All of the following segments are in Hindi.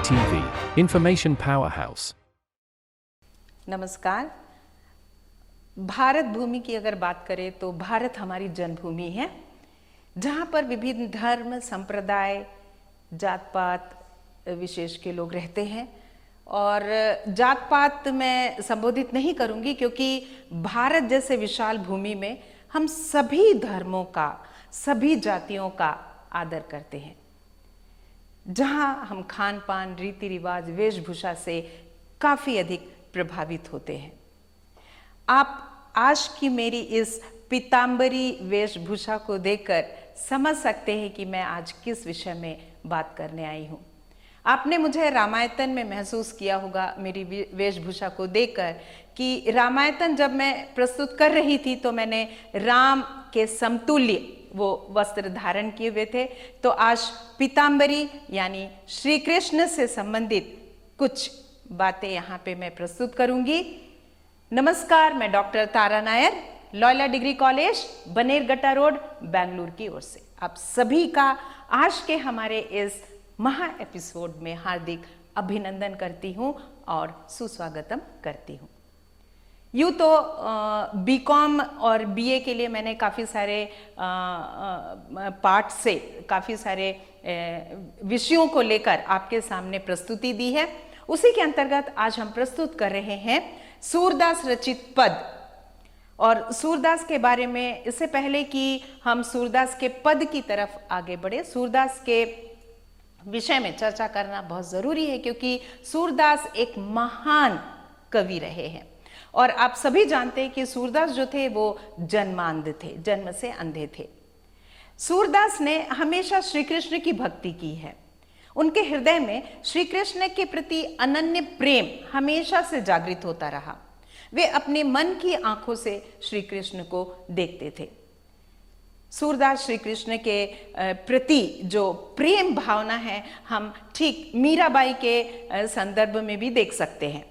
IPTV Information Powerhouse। नमस्कार। भारत भूमि की अगर बात करें तो भारत हमारी जन्मभूमि है, जहाँ पर विभिन्न धर्म, संप्रदाय, जात पात विशेष के लोग रहते हैं। और जात पात मैं संबोधित नहीं करूँगी, क्योंकि भारत जैसे विशाल भूमि में हम सभी धर्मों का, सभी जातियों का आदर करते हैं, जहाँ हम खान पान, रीति रिवाज, वेशभूषा से काफ़ी अधिक प्रभावित होते हैं। आप आज की मेरी इस पीताम्बरी वेशभूषा को देखकर समझ सकते हैं कि मैं आज किस विषय में बात करने आई हूँ। आपने मुझे रामायतन में महसूस किया होगा मेरी वेशभूषा को देखकर कि रामायतन जब मैं प्रस्तुत कर रही थी तो मैंने राम के समतुल्य वो वस्त्र धारण किए हुए थे। तो आज पीताम्बरी यानी श्री कृष्ण से संबंधित कुछ बातें यहाँ पे मैं प्रस्तुत करूंगी। नमस्कार, मैं doctor Tara Nair, Loyola degree college, Bannerghatta road, Bengaluru की ओर से आप सभी का आज के हमारे इस महा एपिसोड में हार्दिक अभिनंदन करती हूँ और सुस्वागतम करती हूँ। यूँ तो बीकॉम और बीए के लिए मैंने काफ़ी सारे पार्ट से काफ़ी सारे विषयों को लेकर आपके सामने प्रस्तुति दी है। उसी के अंतर्गत आज हम प्रस्तुत कर रहे हैं सूरदास रचित पद। और सूरदास के बारे में, इससे पहले कि हम सूरदास के पद की तरफ आगे बढ़े, सूरदास के विषय में चर्चा करना बहुत ज़रूरी है, क्योंकि सूरदास एक महान कवि रहे हैं। और आप सभी जानते हैं कि सूरदास जो थे वो जन्मांध थे, जन्म से अंधे थे। सूरदास ने हमेशा श्री कृष्ण की भक्ति की है। उनके हृदय में श्री कृष्ण के प्रति अनन्य प्रेम हमेशा से जागृत होता रहा। वे अपने मन की आंखों से श्री कृष्ण को देखते थे। सूरदास श्री कृष्ण के प्रति जो प्रेम भावना है, हम ठीक मीराबाई के संदर्भ में भी देख सकते हैं,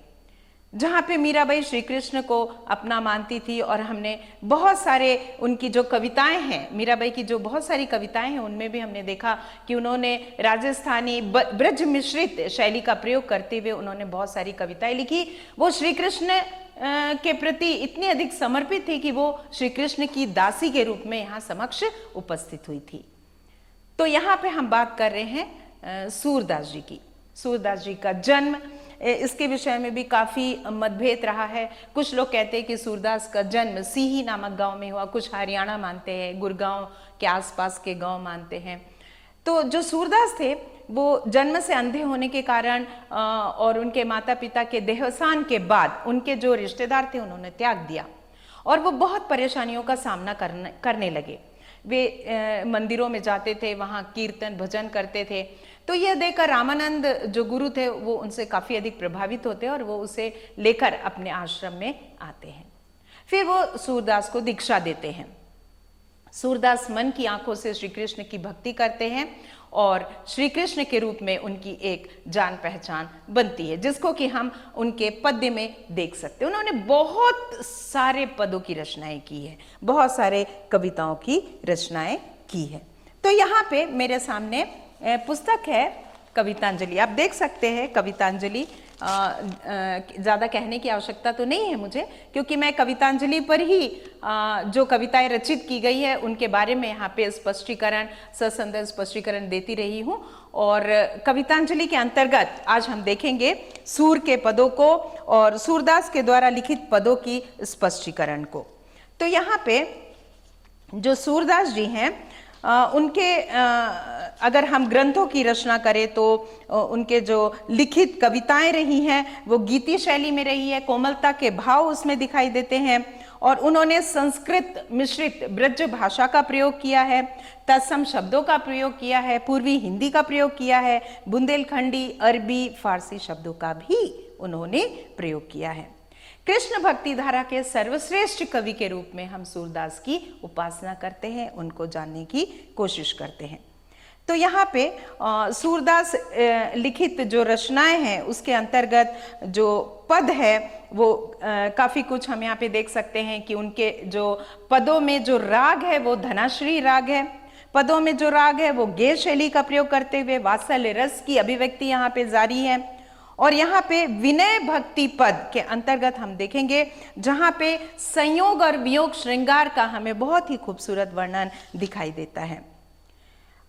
जहाँ पे मीराबाई श्री कृष्ण को अपना मानती थी। और हमने बहुत सारे उनकी जो कविताएं हैं, मीराबाई की जो बहुत सारी कविताएं हैं, उनमें भी हमने देखा कि उन्होंने राजस्थानी ब्रज मिश्रित शैली का प्रयोग करते हुए उन्होंने बहुत सारी कविताएं लिखी। वो श्री कृष्ण के प्रति इतनी अधिक समर्पित थी कि वो श्री कृष्ण की दासी के रूप में यहाँ समक्ष उपस्थित हुई थी। तो यहाँ पे हम बात कर रहे हैं सूरदास जी की। सूरदास जी का जन्म, इसके विषय में भी काफ़ी मतभेद रहा है। कुछ लोग कहते हैं कि सूरदास का जन्म सीही नामक गांव में हुआ, कुछ हरियाणा मानते हैं, गुड़गांव के आसपास के गांव मानते हैं। तो जो सूरदास थे वो जन्म से अंधे होने के कारण और उनके माता पिता के देहावसान के बाद उनके जो रिश्तेदार थे उन्होंने त्याग दिया और वो बहुत परेशानियों का सामना करने लगे। वे मंदिरों में जाते थे, वहाँ कीर्तन भजन करते थे। तो यह देखकर रामानंद जो गुरु थे वो उनसे काफ़ी अधिक प्रभावित होते हैं और वो उसे लेकर अपने आश्रम में आते हैं। फिर वो सूरदास को दीक्षा देते हैं। सूरदास मन की आंखों से श्री कृष्ण की भक्ति करते हैं और श्री कृष्ण के रूप में उनकी एक जान पहचान बनती है, जिसको कि हम उनके पद्य में देख सकते हैं। उन्होंने बहुत सारे पदों की रचनाएं की है, बहुत सारे कविताओं की रचनाएं की है। तो यहाँ पे मेरे सामने पुस्तक है कवितांजलि। आप देख सकते हैं कवितांजलि। ज़्यादा कहने की आवश्यकता तो नहीं है मुझे, क्योंकि मैं कवितांजलि पर ही जो कविताएं रचित की गई है उनके बारे में यहाँ पे स्पष्टीकरण, ससंदर्भ स्पष्टीकरण देती रही हूँ। और कवितांजलि के अंतर्गत आज हम देखेंगे सूर के पदों को और सूरदास के द्वारा लिखित पदों की स्पष्टीकरण को। तो यहाँ पे जो सूरदास जी हैं उनके अगर हम ग्रंथों की रचना करें तो उनके जो लिखित कविताएं रही हैं वो गीति शैली में रही है, कोमलता के भाव उसमें दिखाई देते हैं। और उन्होंने संस्कृत मिश्रित ब्रज भाषा का प्रयोग किया है, तत्सम शब्दों का प्रयोग किया है, पूर्वी हिंदी का प्रयोग किया है, बुंदेलखंडी, अरबी, फारसी शब्दों का भी उन्होंने प्रयोग किया है। कृष्ण भक्ति धारा के सर्वश्रेष्ठ कवि के रूप में हम सूरदास की उपासना करते हैं, उनको जानने की कोशिश करते हैं। तो यहाँ पे सूरदास लिखित जो रचनाएं हैं उसके अंतर्गत जो पद है वो काफ़ी कुछ हम यहाँ पे देख सकते हैं कि उनके जो पदों में जो राग है वो धनाश्री राग है। पदों में जो राग है वो गे शैली का प्रयोग करते हुए वात्सल्य रस की अभिव्यक्ति यहाँ पे जारी है। और यहाँ पे विनय भक्ति पद के अंतर्गत हम देखेंगे जहाँ पे संयोग और वियोग श्रृंगार का हमें बहुत ही खूबसूरत वर्णन दिखाई देता है।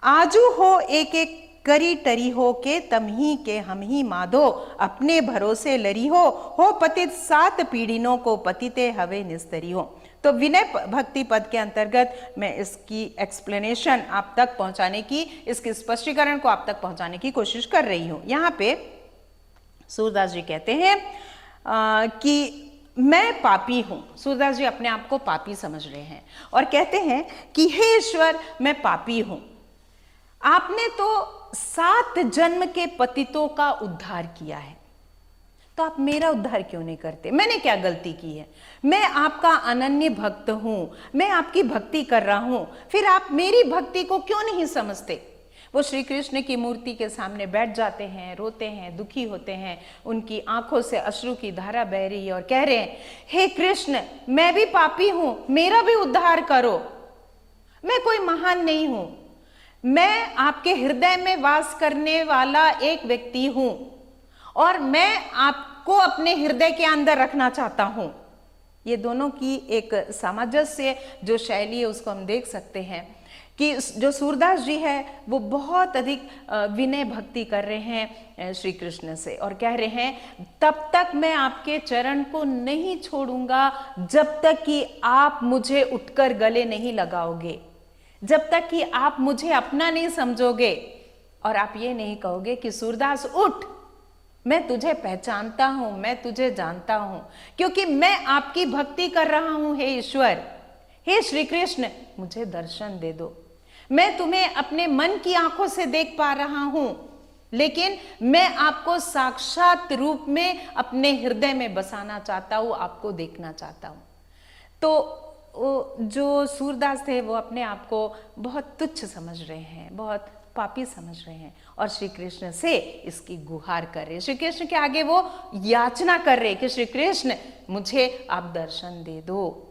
आजू हो एक एक करी टरी हो के तम ही के हम ही माधो अपने भरोसे लरी हो पतित सात पीढ़िनों को पतिते हवे निस्तरी हो। तो विनय भक्ति पद के अंतर्गत मैं इसकी एक्सप्लेनेशन आप तक पहुंचाने की, इसके स्पष्टीकरण को आप तक पहुंचाने की कोशिश कर रही हूं। यहाँ पे सूरदास जी कहते हैं कि मैं पापी हूं। सूरदास जी अपने आप को पापी समझ रहे हैं और कहते हैं कि हे ईश्वर मैं पापी हूं, आपने तो 7 जन्म के पतितों का उद्धार किया है, तो आप मेरा उद्धार क्यों नहीं करते? मैंने क्या गलती की है? मैं आपका अनन्य भक्त हूं, मैं आपकी भक्ति कर रहा हूं, फिर आप मेरी भक्ति को क्यों नहीं समझते? वो श्री कृष्ण की मूर्ति के सामने बैठ जाते हैं, रोते हैं, दुखी होते हैं, उनकी आंखों से अश्रु की धारा बह रही है और कह रहे हैं, हे कृष्ण मैं भी पापी हूं, मेरा भी उद्धार करो, मैं कोई महान नहीं हूं, मैं आपके हृदय में वास करने वाला एक व्यक्ति हूं और मैं आपको अपने हृदय के अंदर रखना चाहता हूं। ये दोनों की एक सामंजस्य जो शैली है उसको हम देख सकते हैं कि जो सूरदास जी है वो बहुत अधिक विनय भक्ति कर रहे हैं श्री कृष्ण से और कह रहे हैं तब तक मैं आपके चरण को नहीं छोड़ूंगा जब तक कि आप मुझे उठकर गले नहीं लगाओगे, जब तक कि आप मुझे अपना नहीं समझोगे और आप ये नहीं कहोगे कि सूरदास उठ, मैं तुझे पहचानता हूं, मैं तुझे जानता हूं, क्योंकि मैं आपकी भक्ति कर रहा हूं। हे ईश्वर, हे श्री कृष्ण मुझे दर्शन दे दो, मैं तुम्हें अपने मन की आंखों से देख पा रहा हूं, लेकिन मैं आपको साक्षात रूप में अपने हृदय में बसाना चाहता हूं, आपको देखना चाहता हूं। तो जो सूरदास थे वो अपने आप को बहुत तुच्छ समझ रहे हैं, बहुत पापी समझ रहे हैं और श्री कृष्ण से इसकी गुहार कर रहे हैं। श्री कृष्ण के आगे वो याचना कर रहे हैं कि श्री कृष्ण मुझे आप दर्शन दे दो,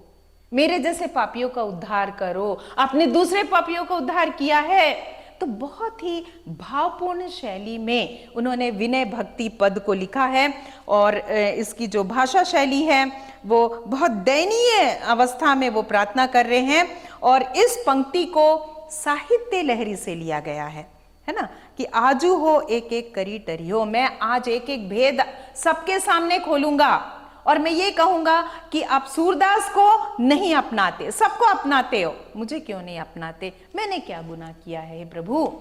मेरे जैसे पापियों का उद्धार करो। आपने दूसरे पापियों का उद्धार किया है। तो बहुत ही भावपूर्ण शैली में उन्होंने विनय भक्ति पद को लिखा है और इसकी जो भाषा शैली है वो बहुत दयनीय अवस्था में वो प्रार्थना कर रहे हैं और इस पंक्ति को साहित्य लहरी से लिया गया है ना, कि आजू हो एक एक करी टरी हो। मैं आज एक एक भेद सबके सामने खोलूंगा और मैं ये कहूंगा कि आप सूरदास को नहीं अपनाते, सबको अपनाते हो, मुझे क्यों नहीं अपनाते? मैंने क्या गुनाह किया है प्रभु?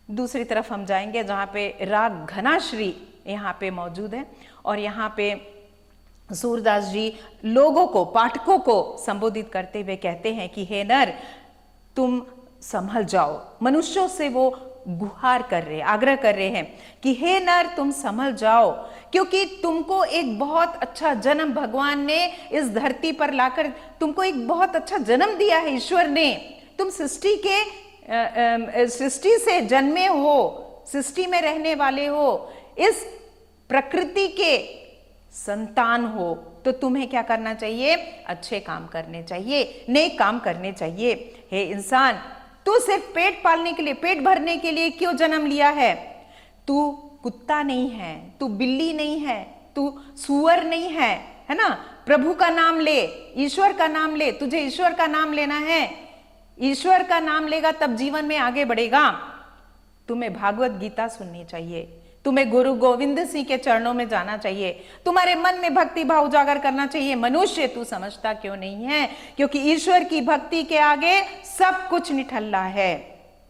दूसरी तरफ हम जाएंगे जहां पे राग घनाश्री यहाँ पे मौजूद है और यहाँ पे सूरदास जी लोगों को, पाठकों को संबोधित करते हुए कहते हैं कि हे नर तुम संभल जाओ। मनुष्यों से वो गुहार कर रहे, आग्रह कर रहे हैं कि हे नर तुम संभल जाओ, क्योंकि तुमको एक बहुत अच्छा जन्म भगवान ने इस धरती पर लाकर तुमको एक बहुत अच्छा जन्म दिया है ईश्वर ने। तुम सृष्टि से जन्मे हो, सृष्टि में रहने वाले हो, इस प्रकृति के संतान हो, तो तुम्हें क्या करना चाहिए? अच्छे काम करने चाहिए, नेक काम करने चाहिए। हे इंसान, तू सिर्फ पेट पालने के लिए, पेट भरने के लिए क्यों जन्म लिया है? तू कुत्ता नहीं है, तू बिल्ली नहीं है, तू सुअर नहीं है, है ना? प्रभु का नाम ले, ईश्वर का नाम ले, तुझे ईश्वर का नाम लेना है। ईश्वर का नाम लेगा तब जीवन में आगे बढ़ेगा। तुम्हें भागवत गीता सुननी चाहिए, तुम्हें गुरु गोविंद सिंह के चरणों में जाना चाहिए, तुम्हारे मन में भक्ति भाव उजागर करना चाहिए। मनुष्य तू समझता क्यों नहीं है? क्योंकि ईश्वर की भक्ति के आगे सब कुछ निठल्ला है।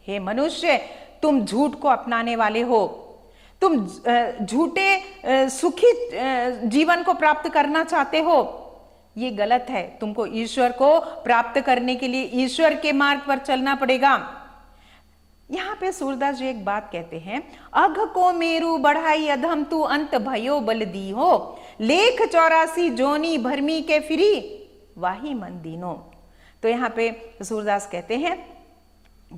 हे मनुष्य, तुम झूठ को अपनाने वाले हो, तुम झूठे सुखी जीवन को प्राप्त करना चाहते हो, ये गलत है। तुमको ईश्वर को प्राप्त करने के लिए ईश्वर के मार्ग पर चलना पड़ेगा। यहां पे सूरदास जी एक बात कहते हैं, अघ को मेरु बढ़ाई अधम तू अंत भयो बल दी हो, लेख 84 जोनी भरमी के फिरी वाही मन दीनो। तो यहाँ पे सूरदास कहते हैं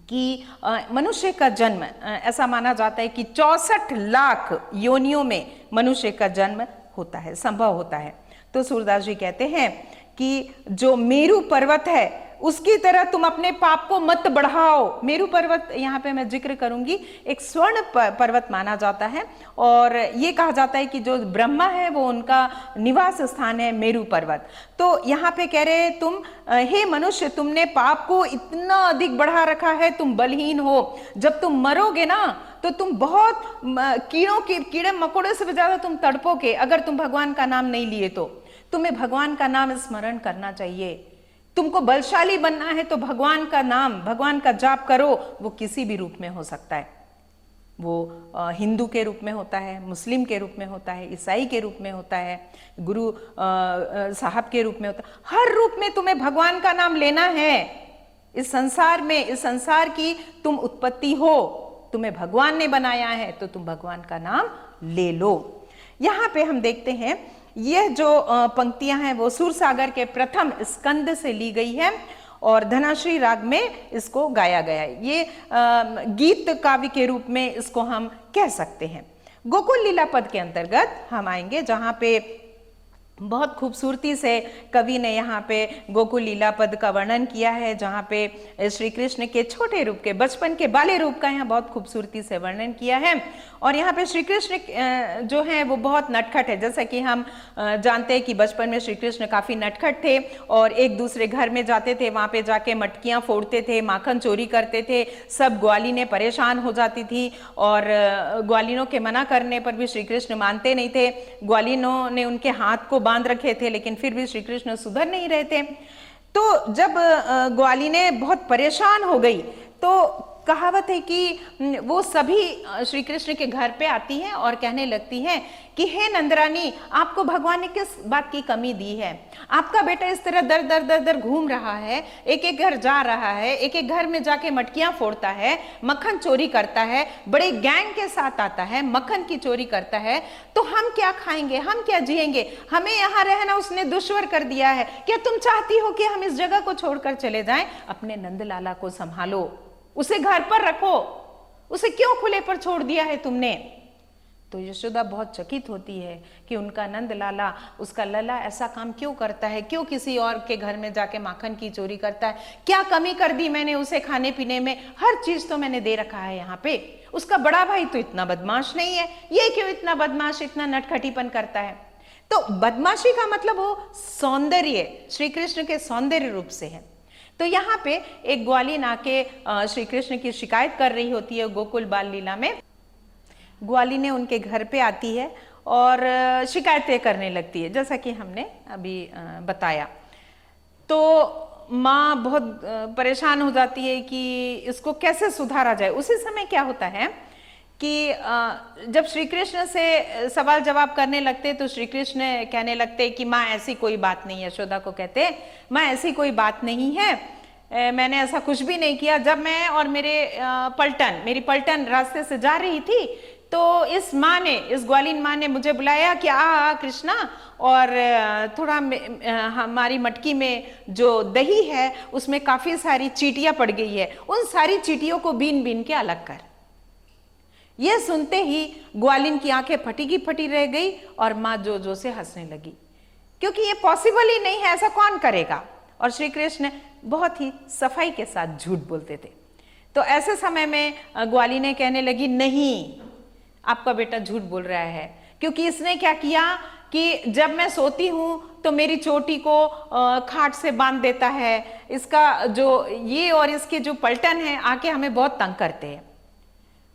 कि मनुष्य का जन्म, ऐसा माना जाता है कि 64 लाख योनियों में मनुष्य का जन्म होता है, संभव होता है। तो सूरदास जी कहते हैं कि जो मेरु पर्वत है उसकी तरह तुम अपने पाप को मत बढ़ाओ। मेरू पर्वत यहाँ पे मैं जिक्र करूंगी, एक स्वर्ण पर्वत माना जाता है और ये कहा जाता है कि जो ब्रह्मा है वो उनका निवास स्थान है मेरू पर्वत। तो यहाँ पे कह रहे तुम हे मनुष्य, तुमने पाप को इतना अधिक बढ़ा रखा है, तुम बलहीन हो। जब तुम मरोगे ना तो तुम बहुत कीड़े मकोड़े से भी ज्यादा तुम तड़पोगे अगर तुम भगवान का नाम नहीं लिए तो। तुम्हें भगवान का नाम स्मरण करना चाहिए। तुमको बलशाली बनना है तो भगवान का नाम, भगवान का जाप करो। वो किसी भी रूप में हो सकता है, वो हिंदू के रूप में होता है, मुस्लिम के रूप में होता है, ईसाई के रूप में होता है, गुरु साहब के रूप में होता है। हर रूप में तुम्हें भगवान का नाम लेना है। इस संसार में, इस संसार की तुम उत्पत्ति हो, तुम्हें भगवान ने बनाया है तो तुम भगवान का नाम ले लो। यहां पे हम देखते हैं यह जो पंक्तियां हैं वो सूरसागर के प्रथम स्कंद से ली गई है और धनाश्री राग में इसको गाया गया है। ये गीत काव्य के रूप में इसको हम कह सकते हैं। गोकुल लीला पद के अंतर्गत हम आएंगे जहां पे बहुत खूबसूरती से कवि ने यहाँ पे गोकुल लीला पद का वर्णन किया है, जहाँ पे श्री कृष्ण के छोटे रूप के, बचपन के बाल्य रूप का यहाँ बहुत खूबसूरती से वर्णन किया है। और यहाँ पे श्री कृष्ण जो है वो बहुत नटखट है। जैसा कि हम जानते हैं कि बचपन में श्री कृष्ण काफ़ी नटखट थे और एक दूसरे घर में जाते थे, वहाँ पे जाके मटकियाँ फोड़ते थे, माखन चोरी करते थे। सब ग्वालिनें परेशान हो जाती थी और ग्वालिनों के मना करने पर भी श्री कृष्ण मानते नहीं थे। ग्वालिनों ने उनके हाथ को बांध रखे थे लेकिन फिर भी श्री कृष्ण सुधर नहीं रहे थे। तो जब ग्वालिनें बहुत परेशान हो गई तो कहावत है कि वो सभी श्री कृष्ण के घर पे आती हैं और कहने लगती हैं कि हे नंदरानी, आपको भगवान ने किस बात की कमी दी है? आपका बेटा इस तरह दर दर दर दर घूम रहा है, एक एक घर जा रहा है, एक एक घर में जाके मटकियां फोड़ता है, मक्खन चोरी करता है, बड़े गैंग के साथ आता है, मक्खन की चोरी करता है, तो हम क्या खाएंगे, हम क्या जिएंगे? हमें यहाँ रहना उसने दुश्वार कर दिया है। क्या तुम चाहती हो कि हम इस जगह को छोड़कर चले जाएं? अपने नंदलाला को संभालो, उसे घर पर रखो, उसे क्यों खुले पर छोड़ दिया है तुमने? तो यशोदा बहुत चकित होती है कि उनका नंद लाला, उसका लला ऐसा काम क्यों करता है, क्यों किसी और के घर में जाके माखन की चोरी करता है? क्या कमी कर दी मैंने उसे खाने पीने में? हर चीज तो मैंने दे रखा है यहाँ पे। उसका बड़ा भाई तो इतना बदमाश नहीं है, ये क्यों इतना बदमाश, इतना नटखटीपन करता है? तो बदमाशी का मतलब वो सौंदर्य, श्री कृष्ण के सौंदर्य रूप से है। तो यहाँ पे एक ग्वालिन आके श्री कृष्ण की शिकायत कर रही होती है गोकुल बाल लीला में। ग्वालिनें उनके घर पे आती है और शिकायतें करने लगती है, जैसा कि हमने अभी बताया। तो माँ बहुत परेशान हो जाती है कि इसको कैसे सुधारा जाए। उसी समय क्या होता है कि जब श्री कृष्ण से सवाल जवाब करने लगते तो श्री कृष्ण कहने लगते कि माँ ऐसी कोई बात नहीं है। यशोदा को कहते माँ ऐसी कोई बात नहीं है, मैंने ऐसा कुछ भी नहीं किया। जब मैं और मेरी पलटन रास्ते से जा रही थी तो इस ग्वालिन माँ ने मुझे बुलाया कि आ कृष्णा, और थोड़ा हमारी मटकी में जो दही है उसमें काफी सारी चींटियां पड़ गई है, उन सारी चींटियों को बीन बीन के अलग कर। यह सुनते ही ग्वालिन की आंखें फटी की फटी रह गई और माँ जो जो से हंसने लगी, क्योंकि ये पॉसिबल ही नहीं है, ऐसा कौन करेगा। और श्री कृष्ण बहुत ही सफाई के साथ झूठ बोलते थे। तो ऐसे समय में ग्वालिनें कहने लगी नहीं, आपका बेटा झूठ बोल रहा है, क्योंकि इसने क्या किया कि जब मैं सोती हूं तो मेरी चोटी को खाट से बांध देता है, इसका जो ये और इसके जो पलटन है आके हमें बहुत तंग करते हैं।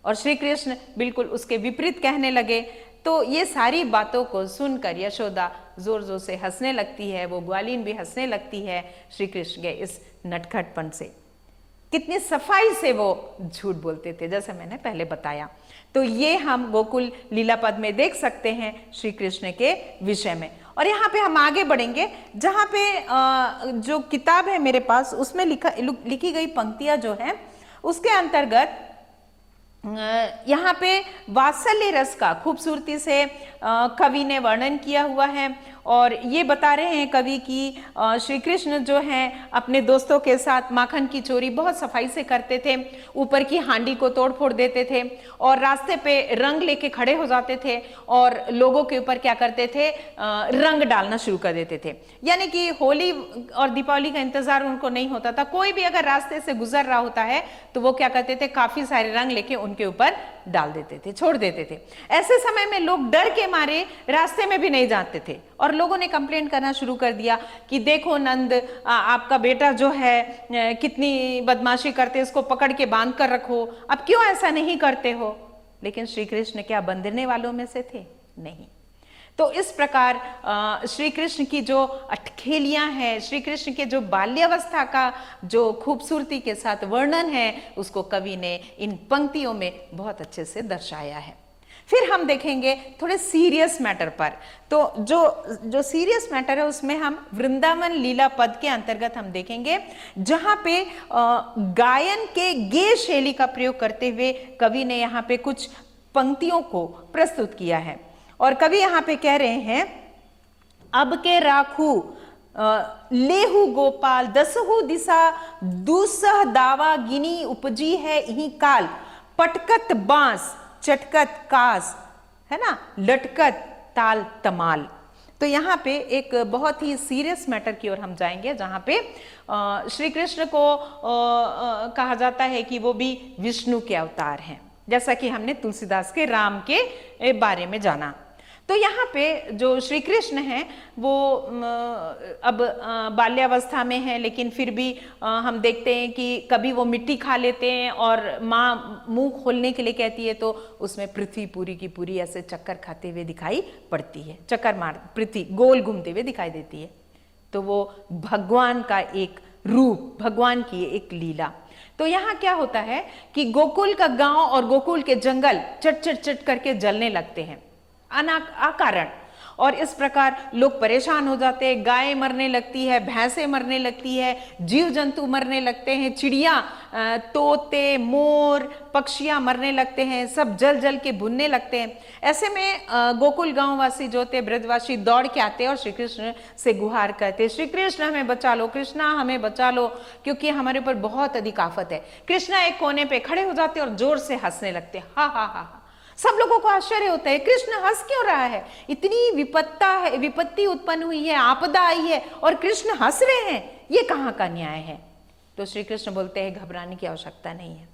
और श्री कृष्ण बिल्कुल उसके विपरीत कहने लगे। तो ये सारी बातों को सुनकर यशोदा जोर जोर से हंसने लगती है, वो ग्वालिन भी हंसने लगती है श्री कृष्ण के इस नटखटपन से। कितनी सफाई से वो झूठ बोलते थे, जैसे मैंने पहले बताया। तो ये हम गोकुल लीला पद में देख सकते हैं श्री कृष्ण के विषय में। और यहाँ पे हम आगे बढ़ेंगे, जहाँ पे जो किताब है मेरे पास उसमें लिखी गई पंक्तियां जो है उसके अंतर्गत यहाँ पे वात्सल्य रस का खूबसूरती से कवि ने वर्णन किया हुआ है। और ये बता रहे हैं कवि कि श्री कृष्ण जो हैं अपने दोस्तों के साथ माखन की चोरी बहुत सफाई से करते थे, ऊपर की हांडी को तोड़ फोड़ देते थे और रास्ते पे रंग लेके खड़े हो जाते थे और लोगों के ऊपर क्या करते थे, रंग डालना शुरू कर देते थे। यानी कि होली और दीपावली का इंतजार उनको नहीं होता था, कोई भी अगर रास्ते से गुजर रहा होता है तो वो क्या करते थे, काफी सारे रंग लेके उनके ऊपर डाल देते थे, छोड़ देते थे। ऐसे समय में लोग डर के मारे रास्ते में भी नहीं जाते थे और लोगों ने कंप्लेंट करना शुरू कर दिया कि देखो नंद, आपका बेटा जो है कितनी बदमाशी करते, इसको पकड़ के बांध कर रखो, अब क्यों ऐसा नहीं करते हो। लेकिन श्री कृष्ण क्या बंधने वालों में से थे? नहीं। तो इस प्रकार श्री कृष्ण की जो अटखेलियां हैं, श्री कृष्ण के जो बाल्यावस्था का जो खूबसूरती के साथ वर्णन है, उसको कवि ने इन पंक्तियों में बहुत अच्छे से दर्शाया है। फिर हम देखेंगे थोड़े सीरियस मैटर पर। तो जो सीरियस मैटर है उसमें हम वृंदावन लीला पद के अंतर्गत हम देखेंगे, जहां पे गायन के गेय शैली का प्रयोग करते हुए कवि ने यहाँ पे कुछ पंक्तियों को प्रस्तुत किया है। और कवि यहाँ पे कह रहे हैं, अब के राखू लेहु गोपाल दसहु दिशा दूसह दावा गिनी उपजी है यही काल, पटकत बांस चटकत कास, है ना, लटकत ताल तमाल। तो यहाँ पे एक बहुत ही सीरियस मैटर की ओर हम जाएंगे, जहाँ पे श्री कृष्ण को कहा जाता है कि वो भी विष्णु के अवतार हैं, जैसा कि हमने तुलसीदास के राम के बारे में जाना। तो यहाँ पे जो श्री कृष्ण हैं वो अब बाल्यावस्था में है, लेकिन फिर भी हम देखते हैं कि कभी वो मिट्टी खा लेते हैं और माँ मुंह खोलने के लिए कहती है तो उसमें पृथ्वी पूरी की पूरी ऐसे चक्कर खाते हुए दिखाई पड़ती है, चक्कर मार पृथ्वी गोल घूमते हुए दिखाई देती है। तो वो भगवान का एक रूप, भगवान की एक लीला। तो यहाँ क्या होता है कि गोकुल का गांव और गोकुल के जंगल चट चट चट करके जलने लगते हैं अकारण, और इस प्रकार लोग परेशान हो जाते हैं। गाय मरने लगती है, भैंसें मरने लगती है, जीव जंतु मरने लगते हैं, चिड़िया, तोते, मोर, पक्षियां मरने लगते हैं, सब जल जल के भुनने लगते हैं। ऐसे में गोकुल गांव वासी जो थे, ब्रजवासी दौड़ के आते और श्री कृष्ण से गुहार करते, श्री कृष्ण हमें बचा लो, कृष्णा हमें बचा लो, क्योंकि हमारे ऊपर बहुत अधिक आफत है। कृष्णा एक कोने पे खड़े हो जाते और जोर से हंसने लगते, हा हा हा। सब लोगों को आश्चर्य होता है, कृष्ण हंस क्यों रहा है, इतनी विपत्ति उत्पन्न हुई है, आपदा आई है और कृष्ण हंस रहे हैं, ये कहाँ का न्याय है। तो श्री कृष्ण बोलते हैं, घबराने की आवश्यकता नहीं है,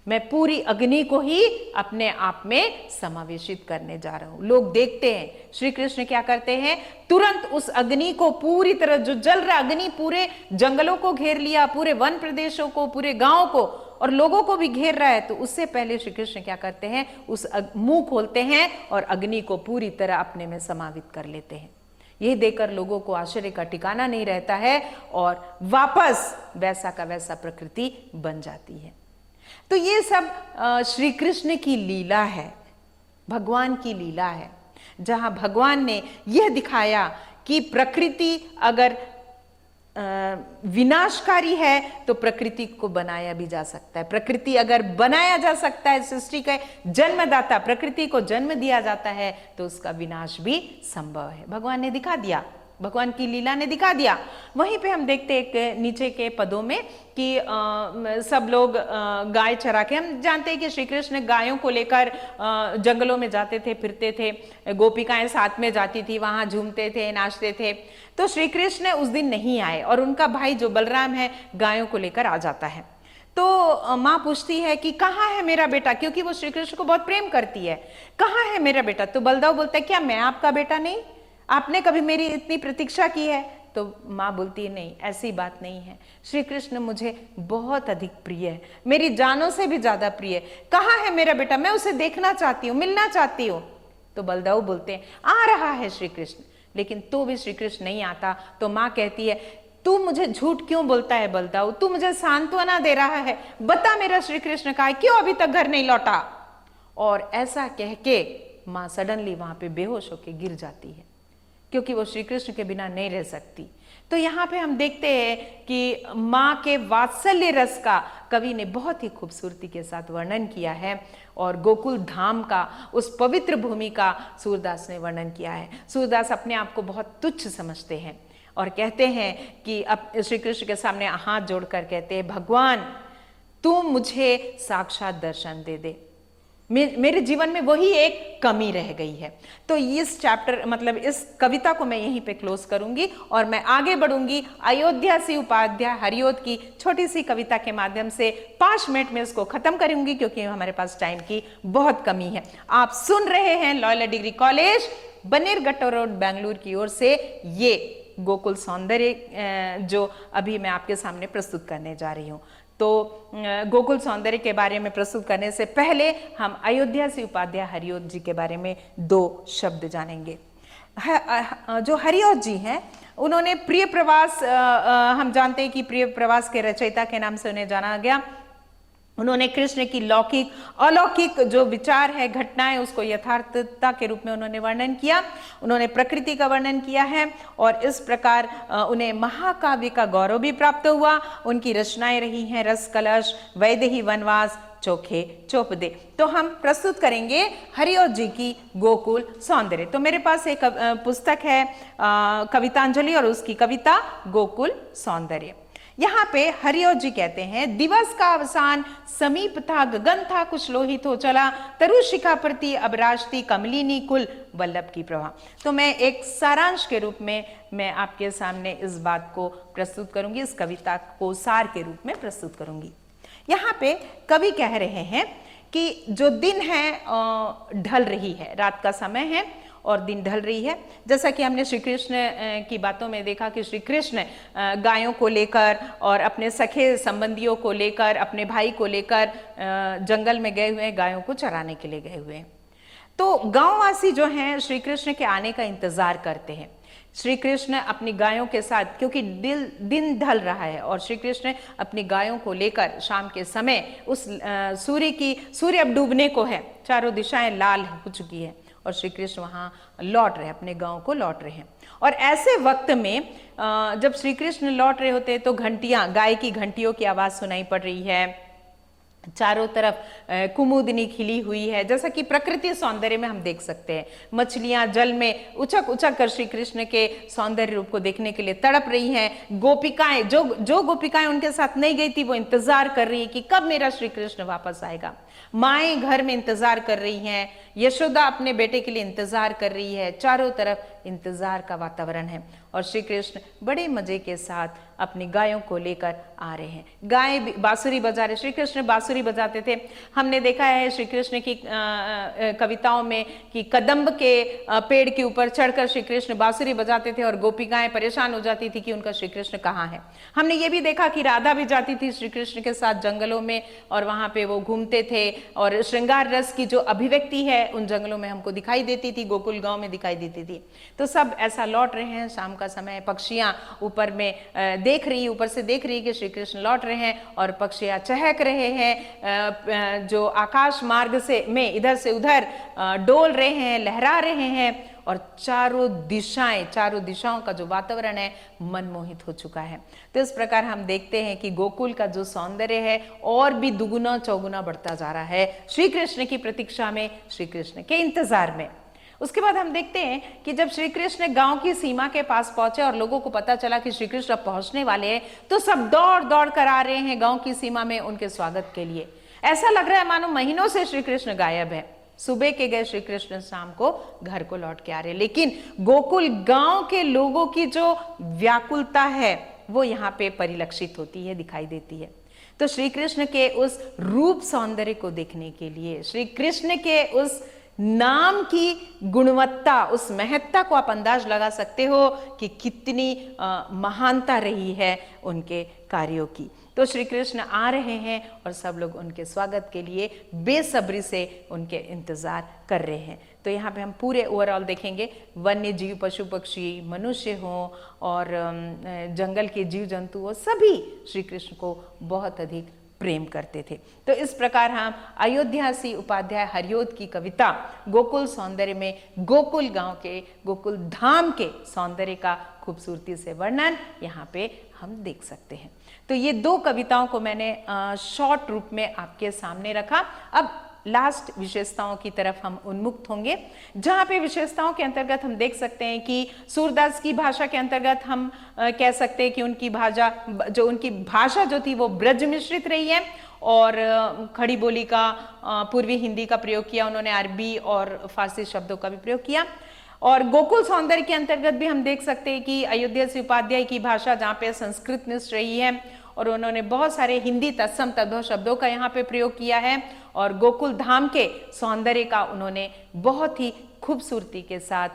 मैं पूरी अग्नि को ही अपने आप में समावेशित करने जा रहा हूं। लोग देखते हैं श्री कृष्ण क्या करते हैं, तुरंत उस अग्नि को पूरी तरह, जो जल रहा अग्नि पूरे जंगलों को घेर लिया, पूरे वन प्रदेशों को, पूरे गांव को और लोगों को भी घेर रहा है। तो उससे पहले श्री कृष्ण क्या करते हैं, उस मुंह खोलते हैं और अग्नि को पूरी तरह अपने में समावित कर लेते हैं। यह देखकर लोगों को आश्चर्य का ठिकाना नहीं रहता है और वापस वैसा का वैसा प्रकृति बन जाती है। तो ये सब श्री कृष्ण की लीला है, भगवान की लीला है, जहां भगवान ने यह दिखाया कि प्रकृति अगर विनाशकारी है तो प्रकृति को बनाया भी जा सकता है। प्रकृति अगर बनाया जा सकता है, सृष्टि का जन्मदाता प्रकृति को जन्म दिया जाता है, तो उसका विनाश भी संभव है। भगवान ने दिखा दिया, भगवान की लीला ने दिखा दिया। वहीं पे हम देखते एक नीचे के पदों में कि सब लोग गाय चरा के, हम जानते हैं कि श्री कृष्ण गायों को लेकर जंगलों में जाते थे, फिरते थे, गोपिकाएं साथ में जाती थी, वहां झूमते थे, नाचते थे। तो श्री कृष्ण उस दिन नहीं आए और उनका भाई जो बलराम है गायों को लेकर आ जाता है। तो माँ पूछती है कि कहाँ है मेरा बेटा, क्योंकि वो श्री कृष्ण को बहुत प्रेम करती है, कहाँ है मेरा बेटा। तो बलदेव बोलता है, क्या मैं आपका बेटा नहीं, आपने कभी मेरी इतनी प्रतीक्षा की है। तो माँ बोलती है, नहीं, ऐसी बात नहीं है, श्री कृष्ण मुझे बहुत अधिक प्रिय है, मेरी जानों से भी ज्यादा प्रिय है। कहाँ है मेरा बेटा, मैं उसे देखना चाहती हूँ, मिलना चाहती हूँ। तो बलदेव बोलते हैं, आ रहा है श्री कृष्ण, लेकिन तो भी श्री कृष्ण नहीं आता। तो माँ कहती है, तू मुझे झूठ क्यों बोलता है बलदेव, तू मुझे सांत्वना दे रहा है, बता मेरा श्री कृष्ण कहाँ है, क्यों अभी तक घर नहीं लौटा। और ऐसा कह के माँ सडनली वहां पे बेहोश होके गिर जाती है। क्योंकि वो श्री कृष्ण के बिना नहीं रह सकती। तो यहाँ पे हम देखते हैं कि माँ के वात्सल्य रस का कवि ने बहुत ही खूबसूरती के साथ वर्णन किया है, और गोकुल धाम का, उस पवित्र भूमि का सूरदास ने वर्णन किया है। सूरदास अपने आप को बहुत तुच्छ समझते हैं और कहते हैं कि अब श्री कृष्ण के सामने हाथ जोड़कर कहते हैं, भगवान तू मुझे साक्षात दर्शन दे दे, मेरे जीवन में वही एक कमी रह गई है। तो इस चैप्टर मतलब इस कविता को मैं यहीं पे क्लोज करूंगी और मैं आगे बढ़ूंगी अयोध्या से उपाध्याय हरिओद की छोटी सी कविता के माध्यम से। 5 मिनट में इसको खत्म करूंगी क्योंकि हमारे पास टाइम की बहुत कमी है। आप सुन रहे हैं Loyola degree college Bannerghatta road Bengaluru की ओर से ये गोकुल सौंदर्य जो अभी मैं आपके सामने प्रस्तुत करने जा रही हूँ। तो गोकुल सौंदर्य के बारे में प्रस्तुत करने से पहले हम अयोध्या से उपाध्याय हरिओद जी के बारे में 2 शब्द जानेंगे। जो हरिओद जी हैं उन्होंने प्रिय प्रवास, हम जानते हैं कि प्रिय प्रवास के रचयिता के नाम से उन्हें जाना गया। उन्होंने कृष्ण की लौकिक अलौकिक जो विचार है, घटनाएं, उसको यथार्थता के रूप में उन्होंने वर्णन किया। उन्होंने प्रकृति का वर्णन किया है और इस प्रकार उन्हें महाकाव्य का गौरव भी प्राप्त हुआ। उनकी रचनाएं रही हैं रस कलश, वैदेही वनवास, चोखे चौपदे। तो हम प्रस्तुत करेंगे हरिओद जी की गोकुल सौंदर्य। तो मेरे पास एक पुस्तक है कवितांजलि और उसकी कविता गोकुल सौंदर्य। यहाँ पे हरिओद जी कहते हैं, दिवस का अवसान समीप था, गगन था कुछ लोहित हो चला, तरु शिखा प्रति अब राजती कमलिनी कुल वल्लभ की प्रभा। तो मैं एक सारांश के रूप में मैं आपके सामने इस बात को प्रस्तुत करूंगी, इस कविता को सार के रूप में प्रस्तुत करूंगी। यहाँ पे कवि कह रहे हैं कि जो दिन है ढल रही है, रात का समय है और दिन ढल रही है। जैसा कि हमने श्री कृष्ण की बातों में देखा कि श्री कृष्ण गायों को लेकर और अपने सखे संबंधियों को लेकर, अपने भाई को लेकर जंगल में गए हुए हैं, गायों को चराने के लिए गए हुए हैं। तो गांववासी जो हैं श्री कृष्ण के आने का इंतजार करते हैं। श्री कृष्ण अपनी गायों के साथ, क्योंकि दिन ढल रहा है और श्री कृष्ण अपनी गायों को लेकर शाम के समय उस सूर्य अब डूबने को है, चारों दिशाएं लाल हो चुकी है और श्री कृष्ण वहाँ लौट रहे, अपने गांव को लौट रहे हैं। और ऐसे वक्त में जब श्री कृष्ण लौट रहे होते हैं तो घंटियां, गाय की घंटियों की आवाज सुनाई पड़ रही है, चारों तरफ कुमुदनी खिली हुई है, जैसा कि प्रकृति सौंदर्य में हम देख सकते हैं। मछलियां जल में उछक उछक कर श्री कृष्ण के सौंदर्य रूप को देखने के लिए तड़प रही हैं। गोपिकाएं, जो गोपिकाएं उनके साथ नहीं गई थी, वो इंतजार कर रही है कि कब मेरा श्री कृष्ण वापस आएगा। माएं घर में इंतजार कर रही हैं, यशोदा अपने बेटे के लिए इंतजार कर रही है। चारों तरफ इंतजार का वातावरण है और श्री कृष्ण बड़े मजे के साथ अपनी गायों को लेकर आ रहे हैं। गाय बांसुरी बजा रहे, श्री कृष्ण बांसुरी बजाते थे। हमने देखा है श्री कृष्ण की कविताओं में कि कदम्ब के पेड़ के ऊपर चढ़कर श्री कृष्ण बांसुरी बजाते थे और गोपिकाएं परेशान हो जाती थी कि उनका श्री कृष्ण कहाँ है। हमने ये भी देखा कि राधा भी जाती थी श्री कृष्ण के साथ जंगलों में और वहां पे वो घूमते थे और श्रृंगार रस की जो अभिव्यक्ति है उन जंगलों में हमको दिखाई देती थी, गोकुल गांव में दिखाई देती थी। तो सब ऐसा लौट रहे हैं, शाम का समय, पक्षियां ऊपर में देख रही, ऊपर से देख रही कि श्री कृष्ण लौट रहे हैं और पक्षियां चहक रहे हैं, जो आकाश मार्ग से में इधर से उधर डोल रहे हैं, लहरा रहे हैं और चारों दिशाओं का जो वातावरण है मनमोहित हो चुका है। तो इस प्रकार हम देखते हैं कि गोकुल का जो सौंदर्य है और भी दुगुना चौगुना बढ़ता जा रहा है श्री कृष्ण की प्रतीक्षा में, श्री कृष्ण के इंतजार में। उसके बाद हम देखते हैं कि जब श्री कृष्ण गांव की सीमा के पास पहुंचे और लोगों को पता चला कि श्री कृष्ण पहुंचने वाले हैं, तो सब दौड़ दौड़ कर आ रहे हैं गांव की सीमा में उनके स्वागत के लिए। ऐसा लग रहा है मानो महीनों से श्री कृष्ण गायब है। सुबह के गए श्री कृष्ण शाम को घर को लौट के आ रहे, लेकिन गोकुल गांव के लोगों की जो व्याकुलता है वो यहाँ पे परिलक्षित होती है, दिखाई देती है। तो श्री कृष्ण के उस रूप सौंदर्य को देखने के लिए, श्री कृष्ण के उस नाम की गुणवत्ता, उस महत्ता को आप अंदाज लगा सकते हो कि कितनी महानता रही है उनके कार्यों की। तो श्री कृष्ण आ रहे हैं और सब लोग उनके स्वागत के लिए बेसब्री से उनके इंतजार कर रहे हैं। तो यहाँ पे हम पूरे ओवरऑल देखेंगे, वन्य जीव, पशु पक्षी, मनुष्य हो और जंगल के जीव जंतु हो, सभी श्री कृष्ण को बहुत अधिक प्रेम करते थे। तो इस प्रकार हम अयोध्या सी उपाध्याय हरिओद की कविता गोकुल सौंदर्य में गोकुल गांव के, गोकुल धाम के सौंदर्य का खूबसूरती से वर्णन यहाँ पे हम देख सकते हैं। तो ये दो कविताओं को मैंने शॉर्ट रूप में आपके सामने रखा। अब लास्ट विशेषताओं की तरफ हम उन्मुक्त होंगे, जहां पे विशेषताओं के अंतर्गत हम देख सकते हैं कि सूरदास की भाषा के अंतर्गत हम कह सकते हैं कि उनकी भाषा जो थी वो ब्रज मिश्रित रही है, और खड़ी बोली का, पूर्वी हिंदी का प्रयोग किया उन्होंने, अरबी और फारसी शब्दों का भी प्रयोग किया। और गोकुल सौंदर्य के अंतर्गत भी हम देख सकते हैं कि अयोध्या सी उपाध्याय की भाषा जहाँ पे संस्कृत मिश्र रही है, और उन्होंने बहुत सारे हिंदी तत्सम तद्भव शब्दों का यहाँ पे प्रयोग किया है, और गोकुल धाम के सौंदर्य का उन्होंने बहुत ही खूबसूरती के साथ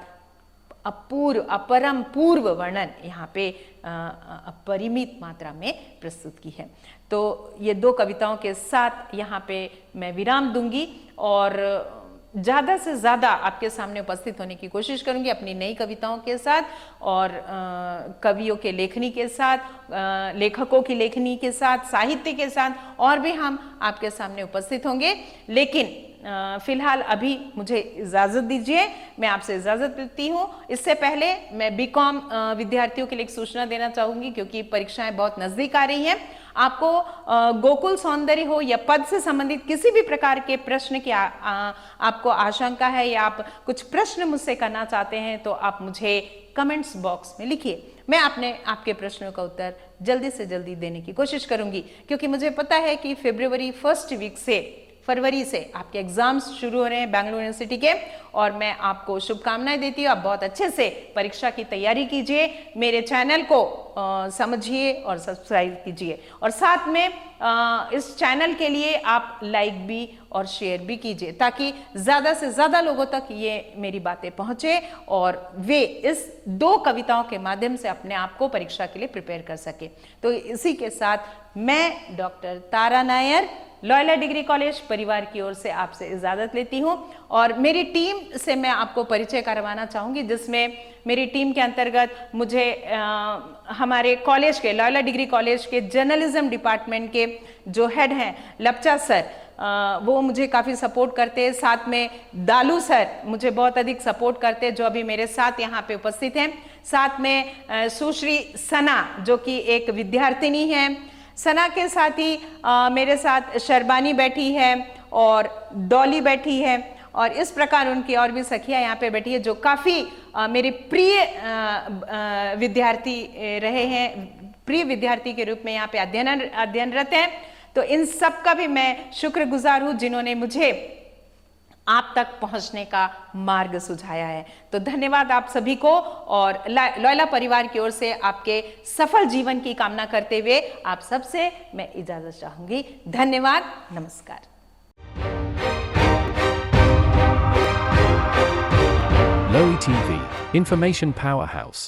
अपरम पूर्व वर्णन यहाँ पे अपरिमित मात्रा में प्रस्तुत की है। तो ये दो कविताओं के साथ यहाँ पे मैं विराम दूंगी, और ज़्यादा से ज़्यादा आपके सामने उपस्थित होने की कोशिश करूंगी अपनी नई कविताओं के साथ, और कवियों के लेखनी के साथ, लेखकों की लेखनी के साथ, साहित्य के साथ, और भी हम आपके सामने उपस्थित होंगे। लेकिन फिलहाल अभी मुझे इजाज़त दीजिए, मैं आपसे इजाज़त लेती हूँ। इससे पहले मैं बीकॉम विद्यार्थियों के लिए एक सूचना देना चाहूँगी, क्योंकि परीक्षाएं बहुत नज़दीक आ रही हैं। आपको गोकुल सौंदर्य हो या पद से संबंधित किसी भी प्रकार के प्रश्न की आपको आशंका है, या आप कुछ प्रश्न मुझसे करना चाहते हैं, तो आप मुझे कमेंट्स बॉक्स में लिखिए। मैं आपके प्रश्नों का उत्तर जल्दी से जल्दी देने की कोशिश करूंगी, क्योंकि मुझे पता है कि फरवरी से आपके एग्जाम्स शुरू हो रहे हैं बेंगलुरु यूनिवर्सिटी के, और मैं आपको शुभकामनाएं देती हूँ। आप बहुत अच्छे से परीक्षा की तैयारी कीजिए, मेरे चैनल को समझिए और सब्सक्राइब कीजिए, और साथ में इस चैनल के लिए आप लाइक भी और शेयर भी कीजिए, ताकि ज़्यादा से ज़्यादा लोगों तक ये मेरी बातें पहुँचे और वे इस दो कविताओं के माध्यम से अपने आप को परीक्षा के लिए प्रिपेयर कर सके। तो इसी के साथ मैं doctor Tara Nair, Loyola degree college परिवार की ओर से आपसे इजाज़त लेती हूँ, और मेरी टीम से मैं आपको परिचय करवाना चाहूँगी, जिसमें मेरी टीम के अंतर्गत मुझे हमारे कॉलेज के, लॉयला डिग्री कॉलेज के जर्नलिज्म डिपार्टमेंट के जो हेड हैं लपचा सर, वो मुझे काफ़ी सपोर्ट करते हैं। साथ में दालू सर मुझे बहुत अधिक सपोर्ट करते हैं, जो अभी मेरे साथ यहाँ पे उपस्थित हैं। साथ में सुश्री सना, जो कि एक विद्यार्थिनी है। सना के साथ ही मेरे साथ शर्बानी बैठी है और डॉली बैठी है, और इस प्रकार उनकी और भी सखियां यहाँ पे बैठी है, जो काफ़ी मेरे प्रिय विद्यार्थी रहे हैं, प्रिय विद्यार्थी के रूप में यहाँ पे अध्ययनरत हैं। तो इन सब का भी मैं शुक्रगुजार हूँ, जिन्होंने मुझे आप तक पहुंचने का मार्ग सुझाया है। तो धन्यवाद आप सभी को, और लॉयला परिवार की ओर से आपके सफल जीवन की कामना करते हुए आप सबसे मैं इजाजत चाहूंगी। धन्यवाद, नमस्कार। Lowy TV, Information Powerhouse.